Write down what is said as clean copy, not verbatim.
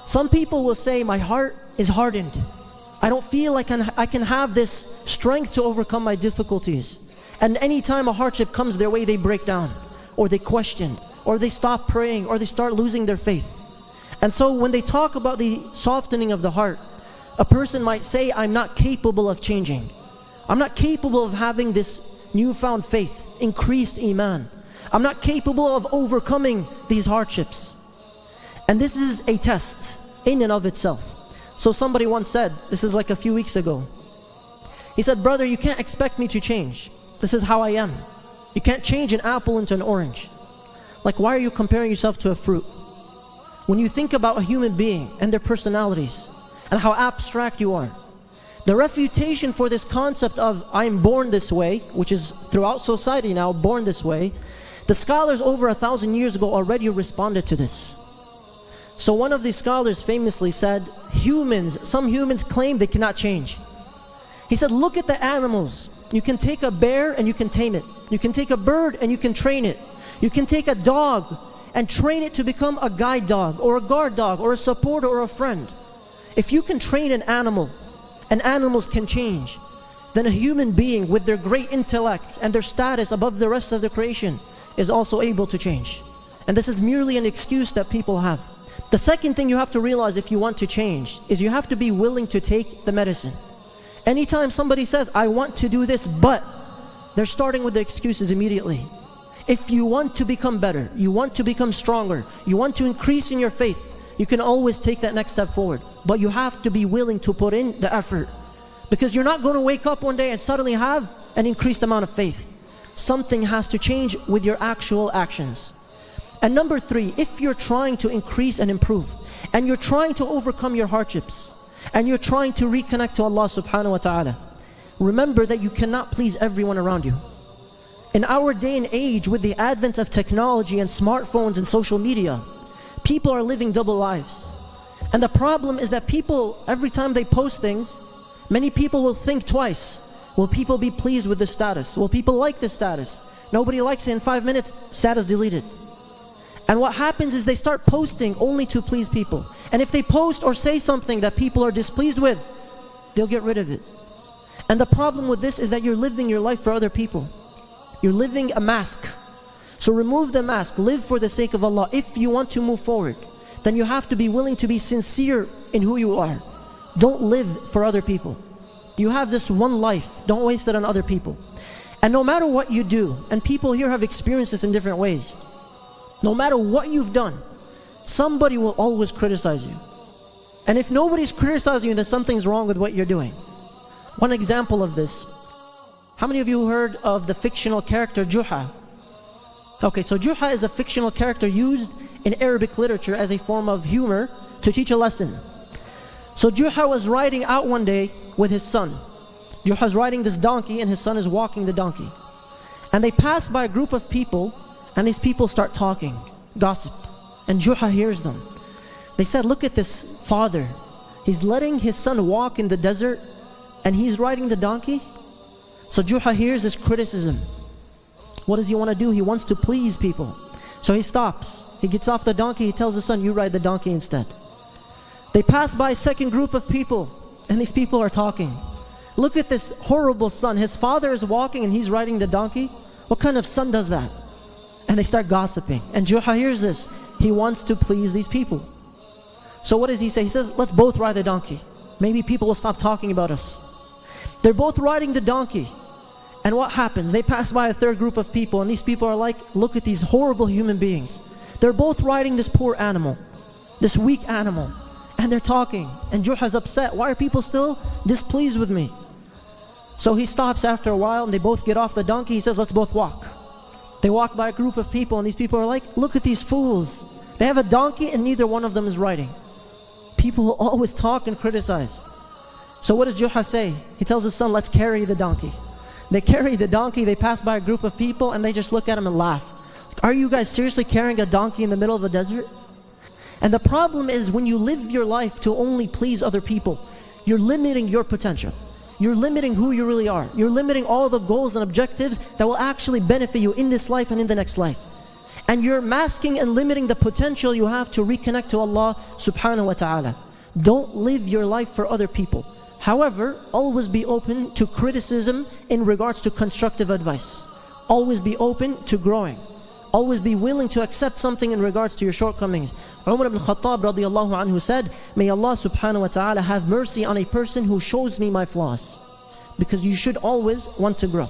Some people will say, my heart is hardened. I don't feel like I can have this strength to overcome my difficulties. And anytime a hardship comes their way, they break down, or they question, or they stop praying, or they start losing their faith. And so when they talk about the softening of the heart, a person might say, I'm not capable of changing. I'm not capable of having this newfound faith, increased iman. I'm not capable of overcoming these hardships. And this is a test in and of itself. So somebody once said, this is like a few weeks ago, he said, brother, you can't expect me to change. This is how I am. You can't change an apple into an orange. Like, why are you comparing yourself to a fruit? When you think about a human being and their personalities and how abstract you are, the refutation for this concept of I'm born this way, which is throughout society now, born this way, the scholars over 1,000 years ago already responded to this. So one of these scholars famously said, some humans claim they cannot change. He said, look at the animals. You can take a bear and you can tame it. You can take a bird and you can train it. You can take a dog and train it to become a guide dog or a guard dog or a supporter or a friend. If you can train an animal and animals can change, then a human being with their great intellect and their status above the rest of the creation is also able to change. And this is merely an excuse that people have. The second thing you have to realize if you want to change is you have to be willing to take the medicine. Anytime somebody says, I want to do this, but they're starting with the excuses immediately. If you want to become better, you want to become stronger, you want to increase in your faith, you can always take that next step forward. But you have to be willing to put in the effort. Because you're not going to wake up one day and suddenly have an increased amount of faith. Something has to change with your actual actions. And number three, if you're trying to increase and improve, and you're trying to overcome your hardships, and you're trying to reconnect to Allah subhanahu wa ta'ala, remember that you cannot please everyone around you. In our day and age, with the advent of technology and smartphones and social media, people are living double lives. And the problem is that people, every time they post things, many people will think twice. Will people be pleased with this status? Will people like this status? Nobody likes it in 5 minutes, status deleted. And what happens is they start posting only to please people. And if they post or say something that people are displeased with, they'll get rid of it. And the problem with this is that you're living your life for other people. You're living a mask. So remove the mask, live for the sake of Allah. If you want to move forward, then you have to be willing to be sincere in who you are. Don't live for other people. You have this one life, don't waste it on other people. And no matter what you do, and people here have experienced this in different ways, no matter what you've done, somebody will always criticize you. And if nobody's criticizing you, then something's wrong with what you're doing. One example of this, how many of you heard of the fictional character Juha? Okay, so Juha is a fictional character used in Arabic literature as a form of humor to teach a lesson. So Juha was riding out one day with his son. Juha's riding this donkey and his son is walking the donkey. And they pass by a group of people, and these people start talking, gossip. And Juha hears them. They said, look at this father. He's letting his son walk in the desert and he's riding the donkey. So Juha hears this criticism. What does he want to do? He wants to please people. So he stops. He gets off the donkey. He tells his son, you ride the donkey instead. They pass by a second group of people, and these people are talking. Look at this horrible son. His father is walking and he's riding the donkey. What kind of son does that? And they start gossiping. And Juha hears this. He wants to please these people. So what does he say? He says, let's both ride the donkey. Maybe people will stop talking about us. They're both riding the donkey. And what happens? They pass by a third group of people, and these people are like, look at these horrible human beings. They're both riding this poor animal, this weak animal. And they're talking. And Juha's upset. Why are people still displeased with me? So he stops after a while, and they both get off the donkey. He says, let's both walk. They walk by a group of people, and these people are like, look at these fools. They have a donkey and neither one of them is riding. People will always talk and criticize. So what does Juha say? He tells his son, let's carry the donkey. They carry the donkey, they pass by a group of people, and they just look at him and laugh. Like, are you guys seriously carrying a donkey in the middle of a desert? And the problem is when you live your life to only please other people, you're limiting your potential. You're limiting who you really are. You're limiting all the goals and objectives that will actually benefit you in this life and in the next life. and you're masking and limiting the potential you have to reconnect to Allah subhanahu wa ta'ala. Don't live your life for other people. However, always be open to criticism in regards to constructive advice. Always be open to growing. Always be willing to accept something in regards to your shortcomings. Umar ibn Khattab radiallahu anhu said, may Allah subhanahu wa ta'ala have mercy on a person who shows me my flaws. Because you should always want to grow.